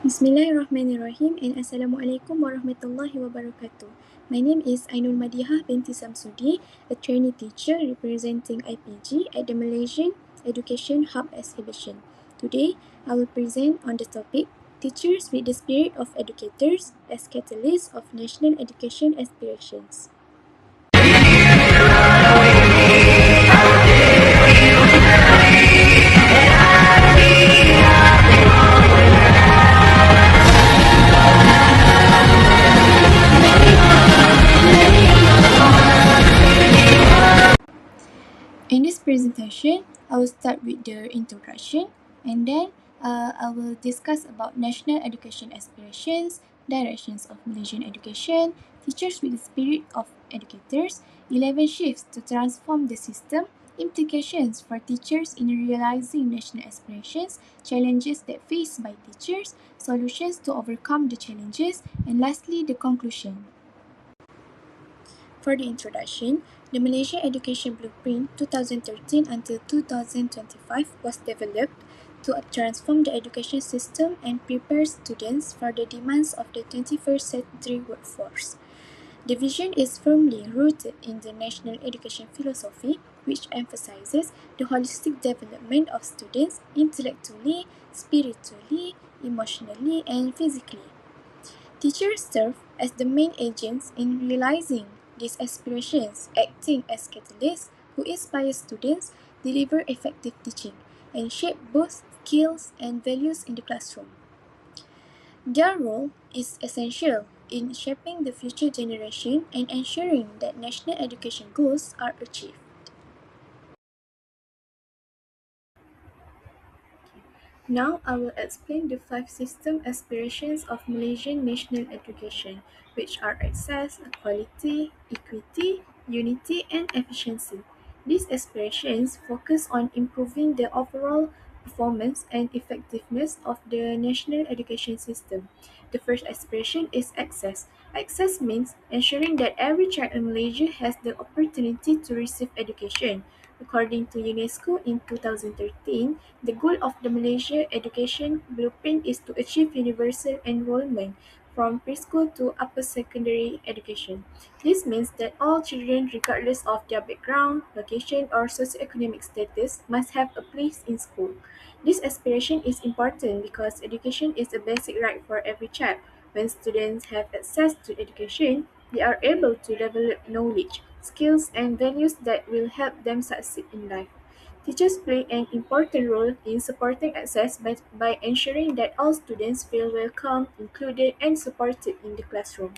Bismillahirrahmanirrahim and Assalamualaikum warahmatullahi wabarakatuh. My name is Ainul Madihah binti Samsudi, a trainee teacher representing IPG at the Malaysian Education Hub Exhibition. Today, I will present on the topic Teachers with the Spirit of Educators as Catalysts of National Education Aspirations. In this presentation, I will start with the introduction and then I will discuss about national education aspirations, directions of Malaysian education, teachers with the spirit of educators, 11 shifts to transform the system, implications for teachers in realizing national aspirations, challenges that faced by teachers, solutions to overcome the challenges, and lastly, the conclusion. For the introduction, the Malaysia Education Blueprint 2013 until 2025 was developed to transform the education system and prepare students for the demands of the 21st century workforce. The vision is firmly rooted in the national education philosophy, which emphasizes the holistic development of students intellectually, spiritually, emotionally, and physically. Teachers serve as the main agents in realizing these aspirations, acting as catalysts who inspire students, deliver effective teaching, and shape both skills and values in the classroom. Their role is essential in shaping the future generation and ensuring that national education goals are achieved. Now I will explain the five system aspirations of Malaysian national education, which are access, quality, equity, unity, and efficiency. These aspirations focus on improving the overall performance and effectiveness of the national education system. The first aspiration is access. Access means ensuring that every child in Malaysia has the opportunity to receive education. According to UNESCO in 2013, the goal of the Malaysia Education Blueprint is to achieve universal enrollment from preschool to upper secondary education. This means that all children, regardless of their background, location, or socioeconomic status, must have a place in school. This aspiration is important because education is a basic right for every child. When students have access to education, they are able to develop knowledge, skills, and values that will help them succeed in life. Teachers play an important role in supporting access by ensuring that all students feel welcome, included, and supported in the classroom.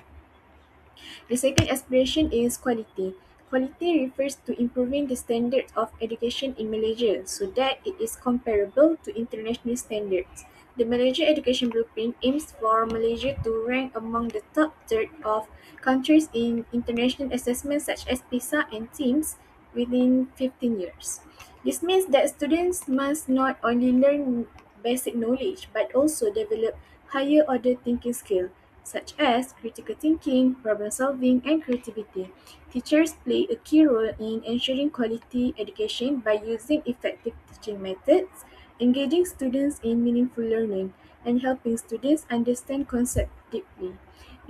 The second aspiration is quality. Quality refers to improving the standard of education in Malaysia so that it is comparable to international standards. The Malaysia Education Blueprint aims for Malaysia to rank among the top third of countries in international assessments such as PISA and TIMSS within 15 years. This means that students must not only learn basic knowledge but also develop higher order thinking skills such as critical thinking, problem solving, and creativity. Teachers play a key role in ensuring quality education by using effective teaching methods, engaging students in meaningful learning, and helping students understand concepts deeply.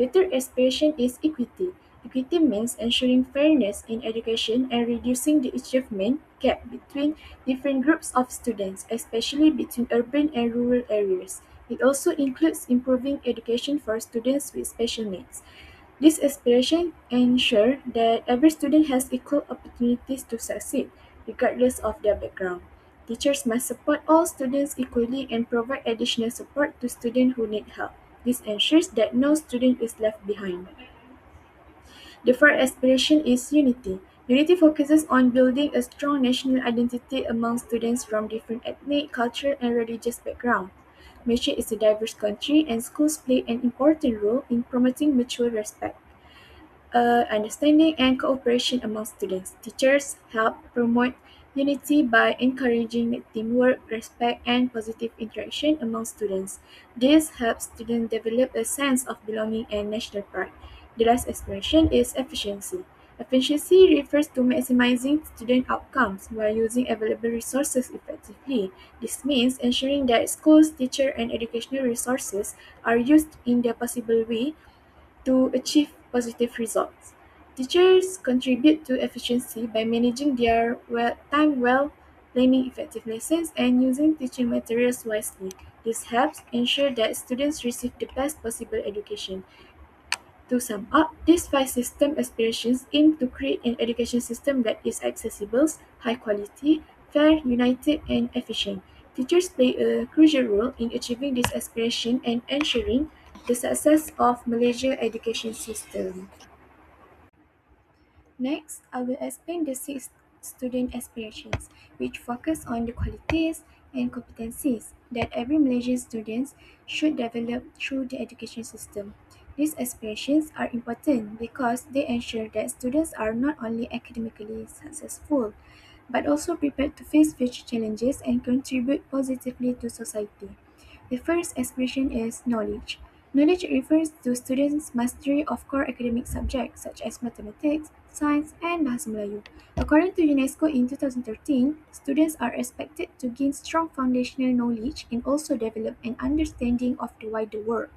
The third aspiration is equity. Equity means ensuring fairness in education and reducing the achievement gap between different groups of students, especially between urban and rural areas. It also includes improving education for students with special needs. This aspiration ensures that every student has equal opportunities to succeed, regardless of their background. Teachers must support all students equally and provide additional support to students who need help. This ensures that no student is left behind. The fourth aspiration is unity. Unity focuses on building a strong national identity among students from different ethnic, cultural, and religious backgrounds. Malaysia is a diverse country, and schools play an important role in promoting mutual respect, understanding, and cooperation among students. Teachers help promote unity by encouraging teamwork, respect, and positive interaction among students. This helps students develop a sense of belonging and national pride. The last aspiration is efficiency. Efficiency refers to maximizing student outcomes while using available resources effectively. This means ensuring that schools, teacher, and educational resources are used in the possible way to achieve positive results. Teachers contribute to efficiency by managing their time well, planning effective lessons, and using teaching materials wisely. This helps ensure that students receive the best possible education. To sum up, these five system aspirations aim to create an education system that is accessible, high quality, fair, united, and efficient. Teachers play a crucial role in achieving this aspiration and ensuring the success of Malaysia's education system. Next, I will explain the six student aspirations, which focus on the qualities and competencies that every Malaysian student should develop through the education system. These aspirations are important because they ensure that students are not only academically successful, but also prepared to face future challenges and contribute positively to society. The first aspiration is knowledge. Knowledge refers to students' mastery of core academic subjects such as mathematics, science, and Bahasa Melayu. According to UNESCO in 2013, students are expected to gain strong foundational knowledge and also develop an understanding of the wider world.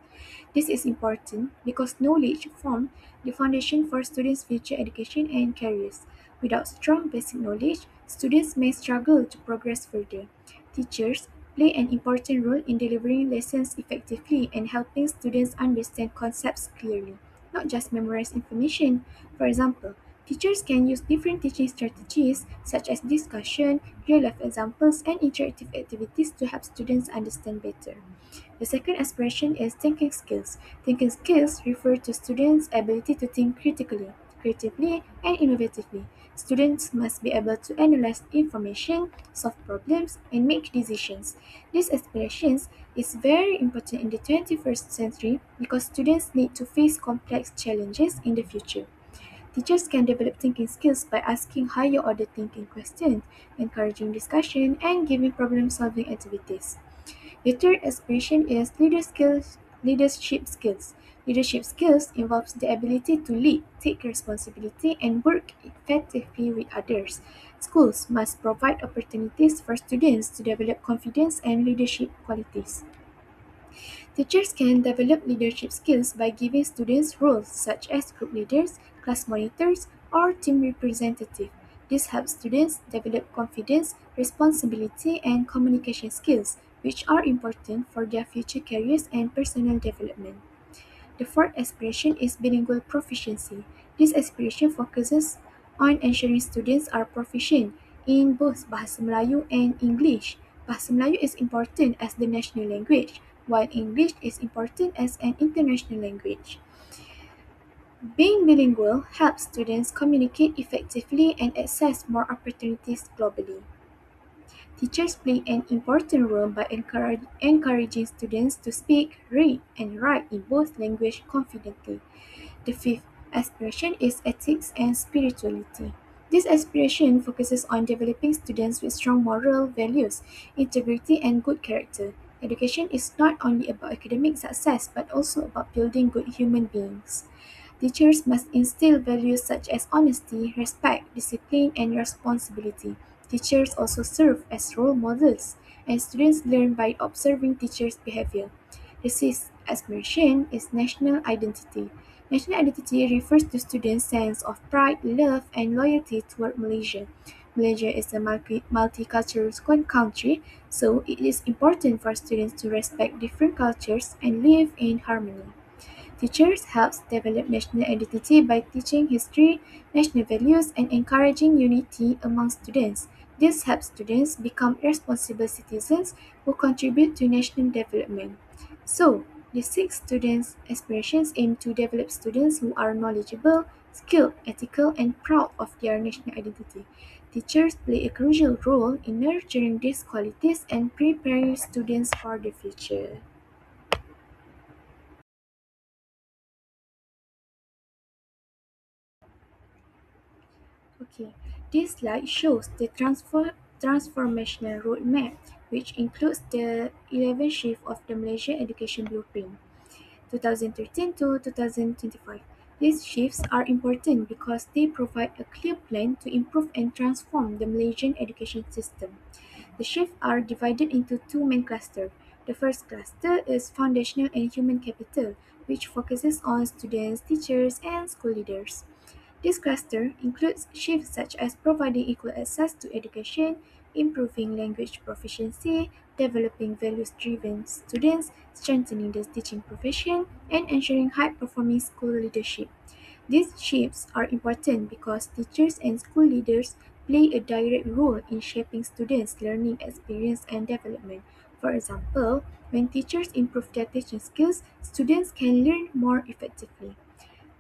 This is important because knowledge forms the foundation for students' future education and careers. Without strong basic knowledge, students may struggle to progress further. Teachers play an important role in delivering lessons effectively and helping students understand concepts clearly, not just memorize information. For example, teachers can use different teaching strategies such as discussion, real-life examples, and interactive activities to help students understand better. The second aspiration is thinking skills. Thinking skills refer to students' ability to think critically, creatively, and innovatively. Students must be able to analyze information, solve problems, and make decisions. This aspiration is very important in the 21st century because students need to face complex challenges in the future. Teachers can develop thinking skills by asking higher order thinking questions, encouraging discussion, and giving problem solving activities. The third aspiration is leadership skills. Leadership skills involves the ability to lead, take responsibility, and work effectively with others. Schools must provide opportunities for students to develop confidence and leadership qualities. Teachers can develop leadership skills by giving students roles such as group leaders, class monitors, or team representative. This helps students develop confidence, responsibility, and communication skills, which are important for their future careers and personal development. The fourth aspiration is bilingual proficiency. This aspiration focuses on ensuring students are proficient in both Bahasa Melayu and English. Bahasa Melayu is important as the national language, while English is important as an international language. Being bilingual helps students communicate effectively and access more opportunities globally. Teachers play an important role by encouraging students to speak, read, and write in both languages confidently. The fifth aspiration is ethics and spirituality. This aspiration focuses on developing students with strong moral values, integrity, and good character. Education is not only about academic success but also about building good human beings. Teachers must instill values such as honesty, respect, discipline, and responsibility. Teachers also serve as role models, and students learn by observing teachers' behavior. The sixth aspiration is national identity. National identity refers to students' sense of pride, love, and loyalty toward Malaysia. Malaysia is a multicultural country, so it is important for students to respect different cultures and live in harmony. Teachers helps develop national identity by teaching history, national values, and encouraging unity among students. This helps students become responsible citizens who contribute to national development. So, the six students' aspirations aim to develop students who are knowledgeable, skilled, ethical, and proud of their national identity. Teachers play a crucial role in nurturing these qualities and preparing students for the future. Okay, this slide shows the transformational roadmap, which includes the 11 shifts of the Malaysia Education Blueprint, 2013 to 2025. These shifts are important because they provide a clear plan to improve and transform the Malaysian education system. The shifts are divided into two main clusters. The first cluster is foundational and human capital, which focuses on students, teachers, and school leaders. This cluster includes shifts such as providing equal access to education, improving language proficiency, developing values-driven students, strengthening the teaching profession, and ensuring high-performing school leadership. These shifts are important because teachers and school leaders play a direct role in shaping students' learning experience and development. For example, when teachers improve their teaching skills, students can learn more effectively.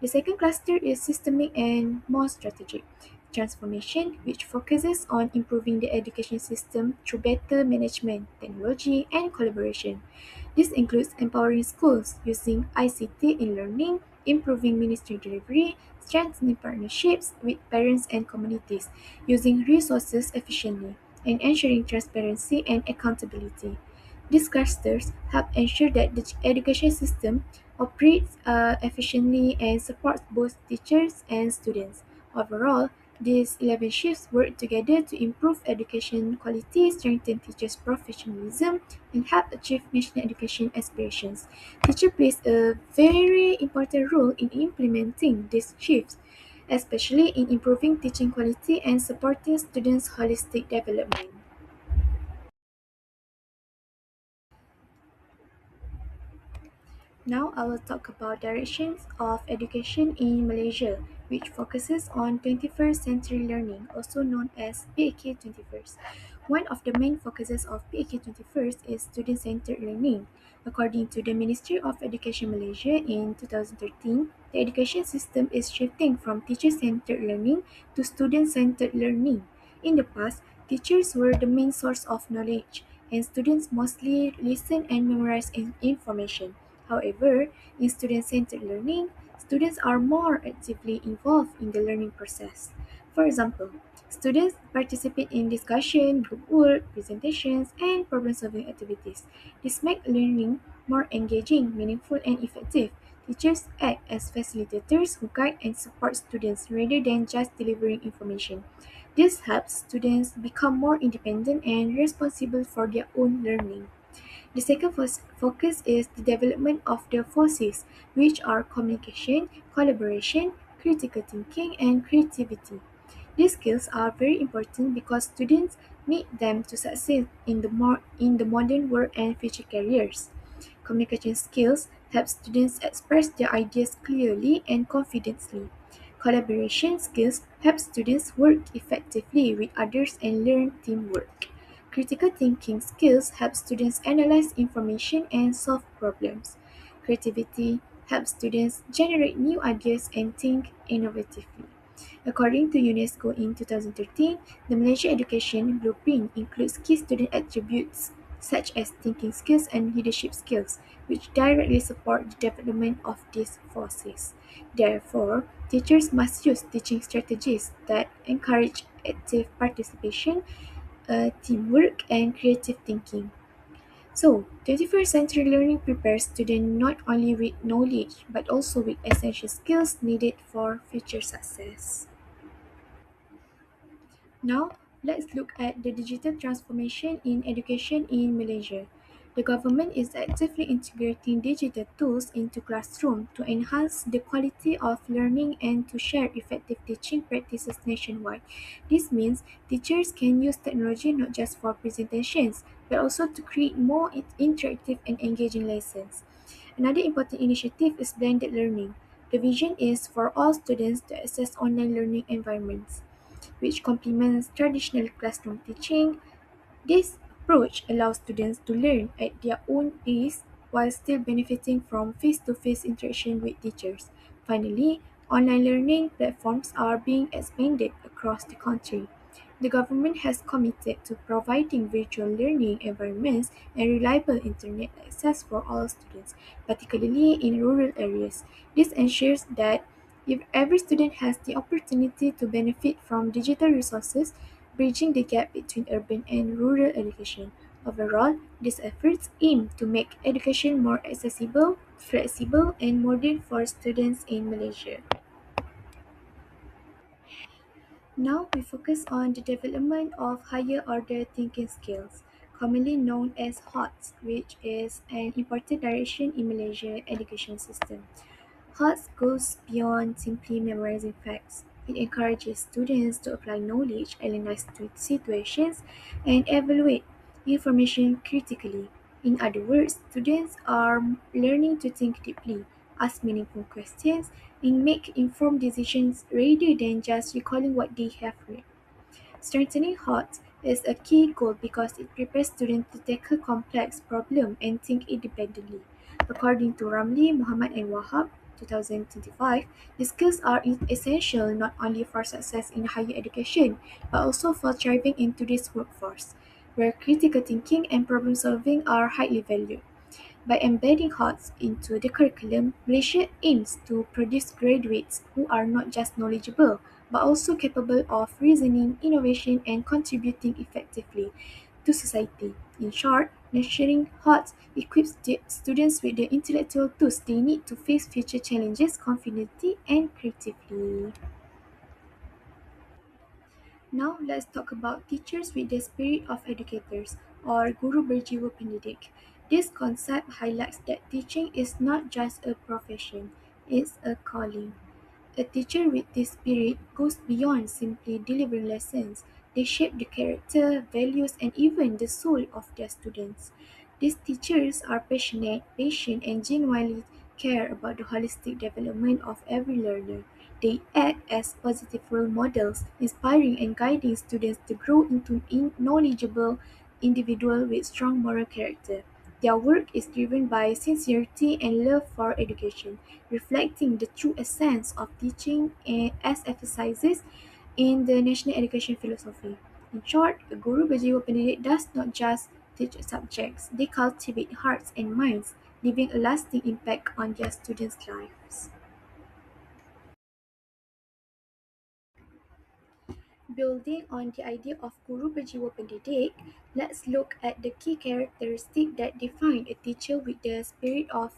The second cluster is systemic and more strategic transformation, which focuses on improving the education system through better management, technology, and collaboration. This includes empowering schools using ICT in learning, improving ministry delivery, strengthening partnerships with parents and communities, using resources efficiently, and ensuring transparency and accountability. These clusters help ensure that the education system operates efficiently and supports both teachers and students. Overall, these 11 shifts work together to improve education quality, strengthen teachers' professionalism, and help achieve national education aspirations. Teacher plays a very important role in implementing these shifts, especially in improving teaching quality and supporting students' holistic development. Now I will talk about directions of education in Malaysia, which focuses on 21st century learning, also known as PAK 21st. One of the main focuses of PAK 21st is student-centered learning. According to the Ministry of Education Malaysia in 2013, the education system is shifting from teacher-centered learning to student-centered learning. In the past, teachers were the main source of knowledge, and students mostly listen and memorize information. However, in student-centered learning, students are more actively involved in the learning process. For example, students participate in discussion, group work, presentations, and problem-solving activities. This makes learning more engaging, meaningful, and effective. Teachers act as facilitators who guide and support students rather than just delivering information. This helps students become more independent and responsible for their own learning. The second focus is the development of the forces, which are communication, collaboration, critical thinking, and creativity. These skills are very important because students need them to succeed in the modern world and future careers. Communication skills help students express their ideas clearly and confidently. Collaboration skills help students work effectively with others and learn teamwork. Critical thinking skills help students analyze information and solve problems. Creativity helps students generate new ideas and think innovatively. According to UNESCO in 2013, the Malaysia Education Blueprint includes key student attributes such as thinking skills and leadership skills, which directly support the development of these forces. Therefore, teachers must use teaching strategies that encourage active participation, teamwork, and creative thinking. So, 21st century learning prepares students not only with knowledge but also with essential skills needed for future success. Now, let's look at the digital transformation in education in Malaysia. The government is actively integrating digital tools into classroom to enhance the quality of learning and to share effective teaching practices nationwide. This means teachers can use technology not just for presentations, but also to create more interactive and engaging lessons. Another important initiative is blended learning. The vision is for all students to access online learning environments which complements traditional classroom teaching. This approach allows students to learn at their own pace while still benefiting from face to face interaction with teachers. Finally, online learning platforms are being expanded across the country. The government has committed to providing virtual learning environments and reliable internet access for all students, particularly in rural areas. This ensures that if every student has the opportunity to benefit from digital resources, bridging the gap between urban and rural education. Overall, these efforts aim to make education more accessible, flexible, and modern for students in Malaysia. Now we focus on the development of higher order thinking skills, commonly known as HOTS, which is an important direction in Malaysia education system. HOTS goes beyond simply memorizing facts. It encourages students to apply knowledge, analyze situations, and evaluate information critically. In other words, students are learning to think deeply, ask meaningful questions, and make informed decisions rather than just recalling what they have read. Strengthening HOT is a key goal because it prepares students to tackle complex problems and think independently. According to Ramli, Muhammad and Wahab, 2025, these skills are essential not only for success in higher education, but also for thriving in today's workforce, where critical thinking and problem solving are highly valued. By embedding HOTS into the curriculum, Malaysia aims to produce graduates who are not just knowledgeable, but also capable of reasoning, innovation, and contributing effectively to society. In short, nurturing HOTS equips the students with the intellectual tools they need to face future challenges confidently and creatively. Now let's talk about teachers with the spirit of educators, or Guru Berjiwa Pendidik. This concept highlights that teaching is not just a profession, it's a calling. A teacher with this spirit goes beyond simply delivering lessons. They shape the character, values, and even the soul of their students. These teachers are passionate, patient, and genuinely care about the holistic development of every learner. They act as positive role models, inspiring and guiding students to grow into knowledgeable individuals with strong moral character. Their work is driven by sincerity and love for education, reflecting the true essence of teaching as emphasizes in the national education philosophy. In short, a Guru Bajiwa Pendidik does not just teach subjects, they cultivate hearts and minds, leaving a lasting impact on their students' lives. Building on the idea of Guru Berjiwa Pendidik, let's look at the key characteristics that define a teacher with the spirit of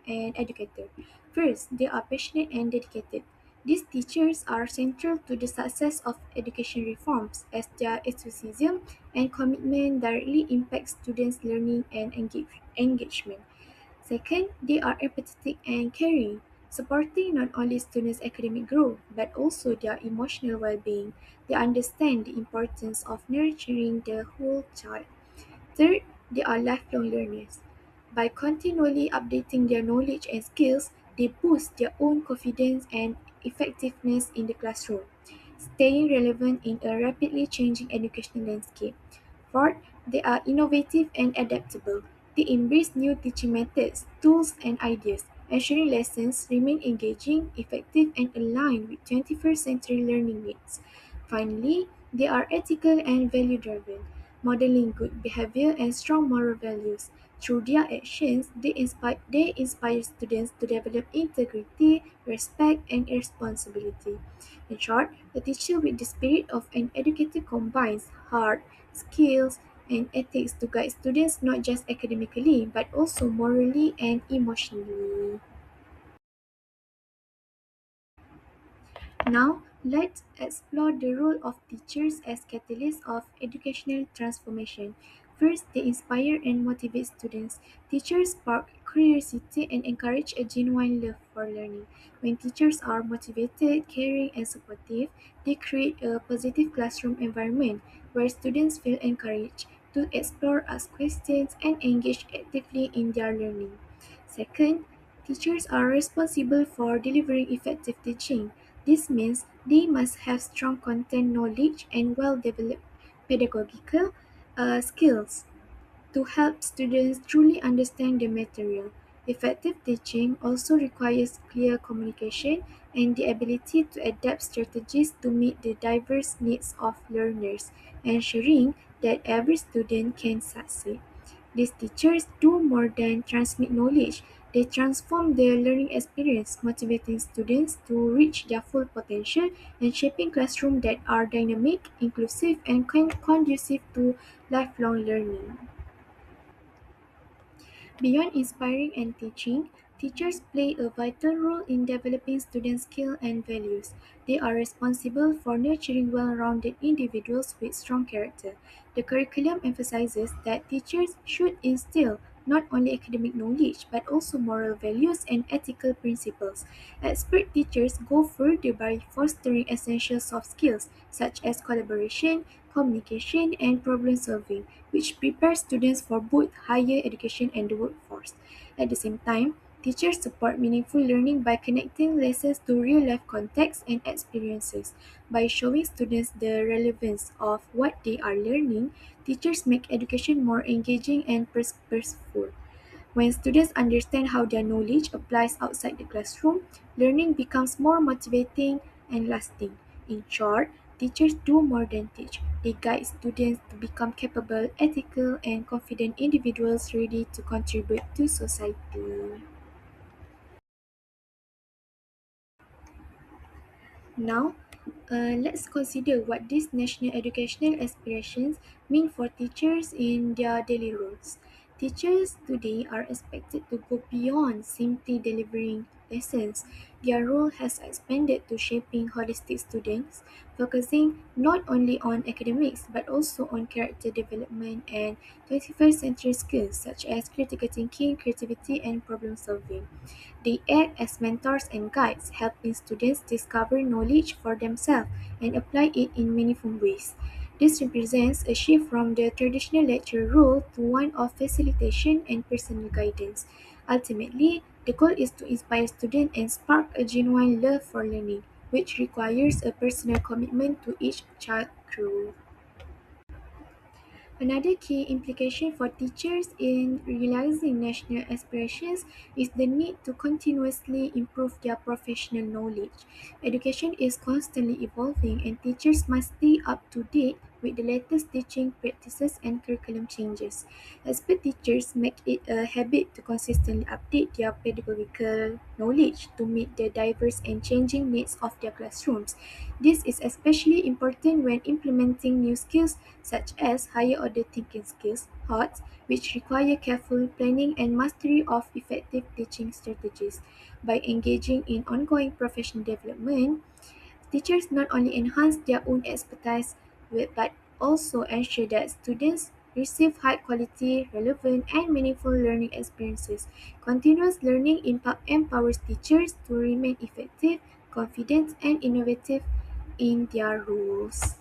an educator. First, they are passionate and dedicated. These teachers are central to the success of education reforms as their enthusiasm and commitment directly impact students' learning and engagement. Second, they are empathetic and caring, supporting not only students' academic growth but also their emotional well being. They understand the importance of nurturing the whole child. Third, they are lifelong learners. By continually updating their knowledge and skills, they boost their own confidence and effectiveness in the classroom, staying relevant in a rapidly changing educational landscape. Fourth, they are innovative and adaptable. They embrace new teaching methods, tools, and ideas, ensuring lessons remain engaging, effective, and aligned with 21st century learning needs. Finally, they are ethical and value driven, modeling good behavior and strong moral values. Through their actions, they inspire students to develop integrity, respect, and responsibility. In short, a teacher with the spirit of an educator combines heart, skills, and ethics to guide students not just academically but also morally and emotionally. Now, let's explore the role of teachers as catalysts of educational transformation. First, they inspire and motivate students. Teachers spark curiosity and encourage a genuine love for learning. When teachers are motivated, caring, and supportive, they create a positive classroom environment where students feel encouraged to explore, ask questions, and engage actively in their learning. Second, teachers are responsible for delivering effective teaching. This means they must have strong content knowledge and well developed pedagogical skills to help students truly understand the material. Effective teaching also requires clear communication and the ability to adapt strategies to meet the diverse needs of learners, ensuring that every student can succeed. These teachers do more than transmit knowledge. They transform their learning experience, motivating students to reach their full potential and shaping classrooms that are dynamic, inclusive, and conducive to lifelong learning. Beyond inspiring and teaching, teachers play a vital role in developing student skills and values. They are responsible for nurturing well-rounded individuals with strong character. The curriculum emphasizes that teachers should instill not only academic knowledge but also moral values and ethical principles. Expert teachers go further by fostering essential soft skills such as collaboration, communication, and problem solving, which prepare students for both higher education and the workforce. At the same time, teachers support meaningful learning by connecting lessons to real life contexts and experiences. By showing students the relevance of what they are learning, teachers make education more engaging and purposeful. When students understand how their knowledge applies outside the classroom, learning becomes more motivating and lasting. In short, teachers do more than teach. They guide students to become capable, ethical, and confident individuals ready to contribute to society. Now, let's consider what these national educational aspirations mean for teachers in their daily roles. Teachers today are expected to go beyond simply delivering lessons. Their role has expanded to shaping holistic students, focusing not only on academics but also on character development and 21st century skills such as critical thinking, creativity, and problem solving. They act as mentors and guides, helping students discover knowledge for themselves and apply it in meaningful ways. This represents a shift from the traditional lecture role to one of facilitation and personal guidance. Ultimately, the goal is to inspire students and spark a genuine love for learning, which requires a personal commitment to each child crew. Another key implication for teachers in realizing national aspirations is the need to continuously improve their professional knowledge. Education is constantly evolving, and teachers must stay up to date with the latest teaching practices and curriculum changes. Expert teachers make it a habit to consistently update their pedagogical knowledge to meet the diverse and changing needs of their classrooms. This is especially important when implementing new skills such as higher order thinking skills (HOTS), which require careful planning and mastery of effective teaching strategies. By engaging in ongoing professional development, teachers not only enhance their own expertise but also ensure that students receive high quality, relevant, and meaningful learning experiences. Continuous learning empowers teachers to remain effective, confident, and innovative in their roles.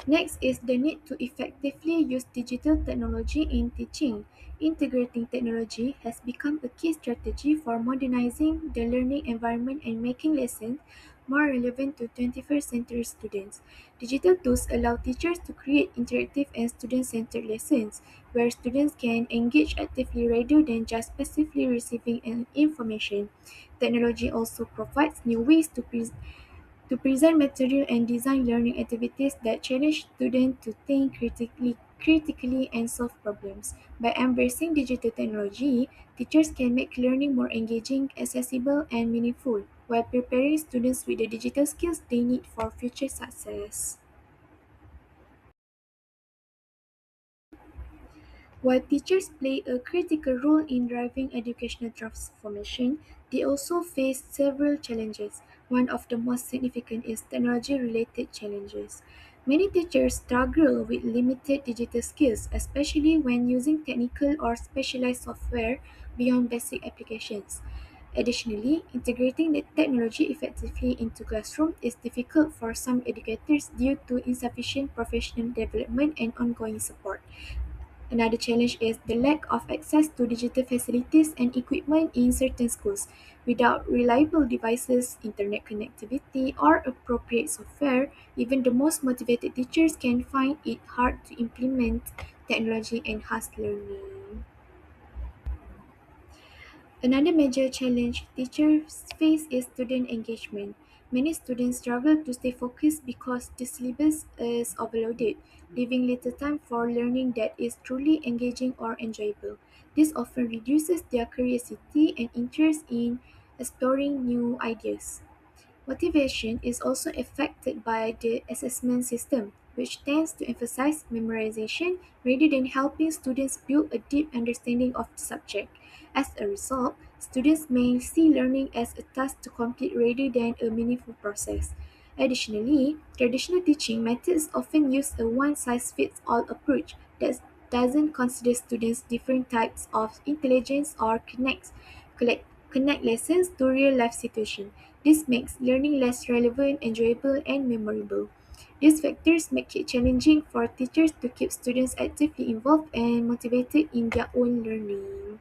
Next is the need to effectively use digital technology in teaching. Integrating technology has become a key strategy for modernizing the learning environment and making lessons more relevant to 21st century students. Digital tools allow teachers to create interactive and student centered lessons where students can engage actively rather than just passively receiving information. Technology also provides new ways to present material and design learning activities that challenge students to think critically and solve problems. By embracing digital technology, teachers can make learning more engaging, accessible, and meaningful, while preparing students with the digital skills they need for future success. While teachers play a critical role in driving educational transformation, they also face several challenges. One of the most significant is technology related challenges. Many teachers struggle with limited digital skills, especially when using technical or specialized software beyond basic applications. Additionally, integrating the technology effectively into classroom is difficult for some educators due to insufficient professional development and ongoing support. Another challenge is the lack of access to digital facilities and equipment in certain schools. Without reliable devices, internet connectivity, or appropriate software, even the most motivated teachers can find it hard to implement technology enhanced learning. Another major challenge teachers face is student engagement. Many students struggle to stay focused because the syllabus is overloaded, leaving little time for learning that is truly engaging or enjoyable. This often reduces their curiosity and interest in exploring new ideas. Motivation is also affected by the assessment system. which tends to emphasize memorization rather than helping students build a deep understanding of the subject. As a result, students may see learning as a task to complete rather than a meaningful process. Additionally, traditional teaching methods often use a one-size-fits-all approach that doesn't consider students' different types of intelligence or connect lessons to real-life situations. This makes learning less relevant, enjoyable, and memorable. These factors make it challenging for teachers to keep students actively involved and motivated in their own learning.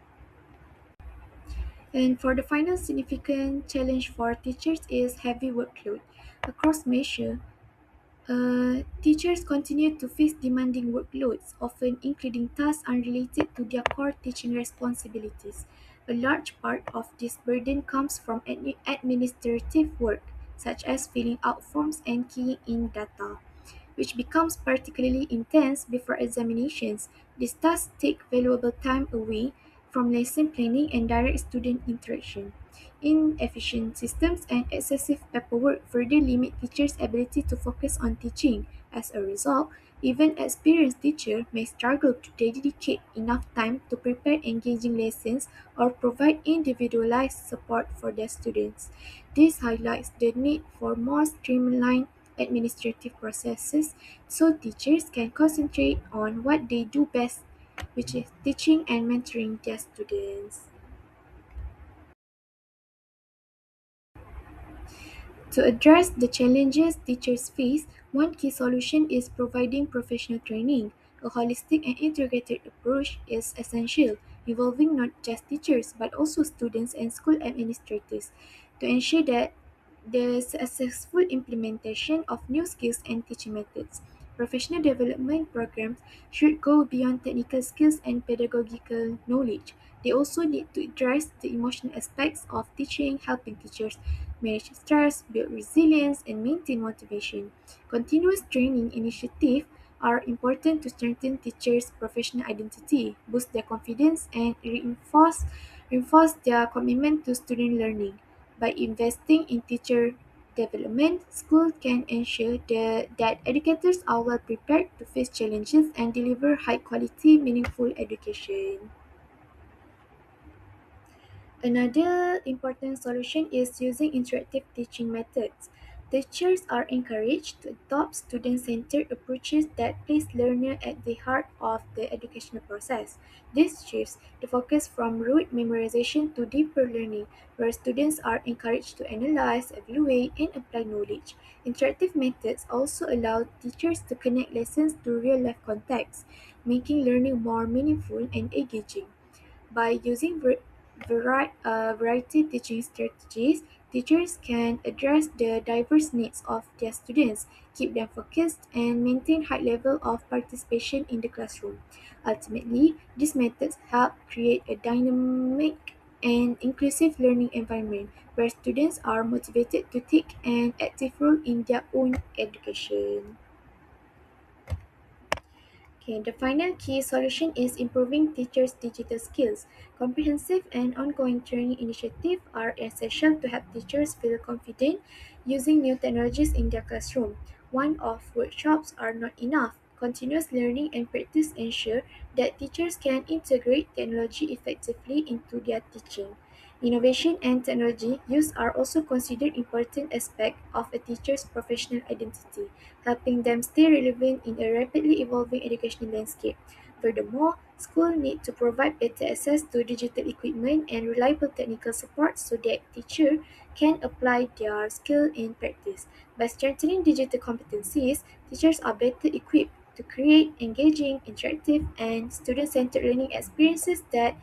And for the final significant challenge for teachers is heavy workload. Across measure, teachers continue to face demanding workloads, often including tasks unrelated to their core teaching responsibilities. A large part of this burden comes from administrative work, such as filling out forms and keying in data, which becomes particularly intense before examinations. These tasks take valuable time away from lesson planning and direct student interaction. Inefficient systems and excessive paperwork further limit teachers' ability to focus on teaching. As a result, even experienced teachers may struggle to dedicate enough time to prepare engaging lessons or provide individualized support for their students. This highlights the need for more streamlined administrative processes so teachers can concentrate on what they do best, which is teaching and mentoring their students. To address the challenges teachers face, one key solution is providing professional training. A holistic and integrated approach is essential, involving not just teachers but also students and school administrators to ensure that the successful implementation of new skills and teaching methods. Professional development programs should go beyond technical skills and pedagogical knowledge. They also need to address the emotional aspects of teaching, helping teachers manage stress, build resilience, and maintain motivation. Continuous training initiatives are important to strengthen teachers' professional identity, boost their confidence, and reinforce their commitment to student learning. By investing in teacher development, schools can ensure that educators are well prepared to face challenges and deliver high quality, meaningful education. Another important solution is using interactive teaching methods. Teachers are encouraged to adopt student-centered approaches that place learner at the heart of the educational process. This shifts the focus from rote memorization to deeper learning, where students are encouraged to analyze, evaluate, and apply knowledge. Interactive methods also allow teachers to connect lessons to real-life contexts, making learning more meaningful and engaging. By using variety teaching strategies, teachers can address the diverse needs of their students, keep them focused, and maintain high level of participation in the classroom. Ultimately, these methods help create a dynamic and inclusive learning environment where students are motivated to take an active role in their own education. Okay, the final key solution is improving teachers' digital skills. Comprehensive and ongoing training initiatives are essential to help teachers feel confident using new technologies in their classroom. One-off workshops are not enough. Continuous learning and practice ensure that teachers can integrate technology effectively into their teaching. Innovation and technology use are also considered important aspects of a teacher's professional identity, helping them stay relevant in a rapidly evolving educational landscape. Furthermore, schools need to provide better access to digital equipment and reliable technical support so that teachers can apply their skill in practice. By strengthening digital competencies, teachers are better equipped to create engaging, interactive, and student-centered learning experiences that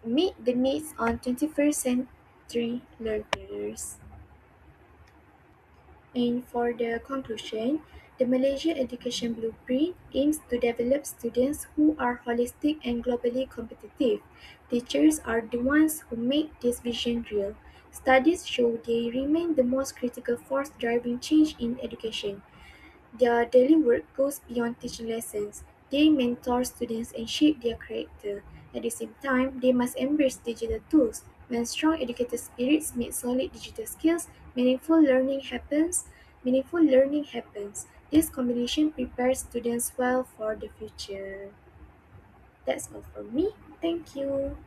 meet the needs on 21st century learners. And for the conclusion, the Malaysia Education Blueprint aims to develop students who are holistic and globally competitive. Teachers are the ones who make this vision real. Studies show they remain the most critical force driving change in education. Their daily work goes beyond teaching lessons. They mentor students and shape their character. At the same time, they must embrace digital tools. When strong educator spirits meet solid digital skills, meaningful learning happens. This combination prepares students well for the future. That's all for me. Thank you.